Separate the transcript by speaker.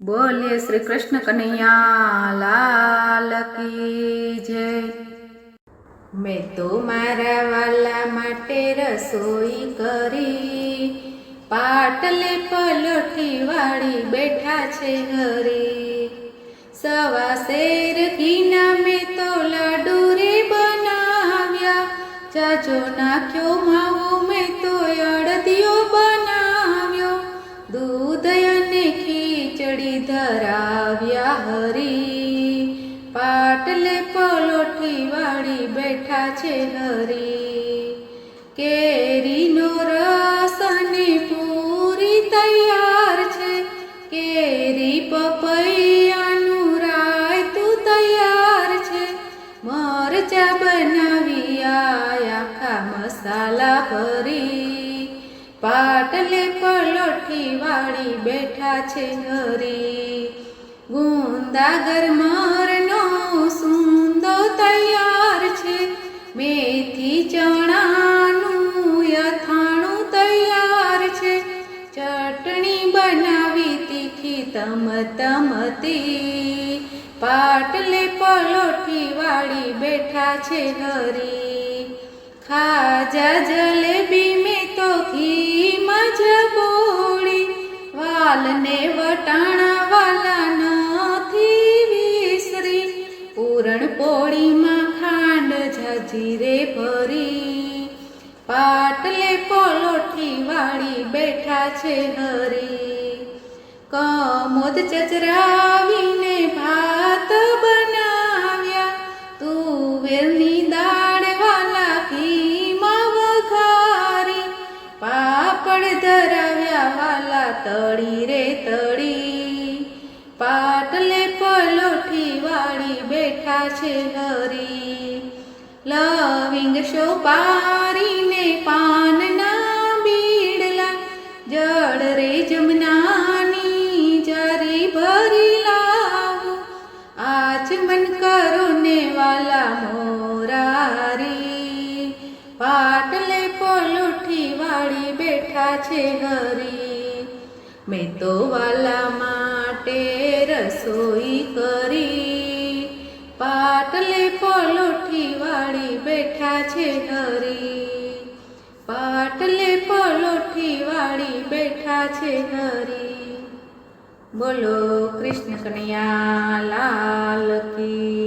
Speaker 1: બોલે શ્રી કૃષ્ણ કનૈયા લાલ કી જય। મેં તો મારા વાલા માટે રસોઈ કરી, પાટલે પલોઠી વાળી બેઠા છે હરી। સવા શેર ઘીના મેં તો લાડુ રે બનાવ્યા, જાજો નાખ્યો માવો મેં તો અડદિયો બનાવ્યો, દૂધ અને ખીચડી ધરાવ્યા હરી। પાટલે પલોઠી વાળી બેઠા છે હરી। કેરીનો રસ અને પૂરી તૈયાર છે, કેરી પપૈયાનું રાયતું તૈયાર છે, મરચાં બનાવી આખા મસાલા ભરી। પાટલે પલોઠી વાળી બેઠા છે હરી। ગુંદા ગરમરનો સૂંદો તૈયાર છે, મેથી ચણાનું અથાણું તૈયાર છે, ચટણી બનાવી તીખી તમતમતી। પાટલે પલોઠી વાળી બેઠા છે હરી। ખાજા જલેબી મેં તો ઘીમાં જ બોળી, વાલને વટાણા વાલા નથી વિસરી, પૂરણપોળીમાં ખાંડ ઝાઝી રે ભરી। પાટલે પલોઠી વાળી બેઠા છે હરી। કમોદ ચચરાવીને ભાત બનાવ્યા, તુવેરની દાળ વાલા ઘીમાં વઘારી, પાપડ ધરાવ્યા વાલા તળી રે તળી। પાટલે પલોઠી વાળી બેઠા છે હરી। લવિંગ સોપારીને પાનના બીડલા, જળ રે જમનાની જારી ભરી લાવો, આચમન કરો ને વાલા મોરારી। પાટલે પલોઠી વાળી બેઠા છે હરી। મેં તો વાલા માટે રસોઈ કરી, પાટલે પલોઠી વાળી બેઠા છે હરી। પાટલે પલોઠી વાળી બેઠા છે હરી। બોલો કૃષ્ણ કનૈયા લાલ કી।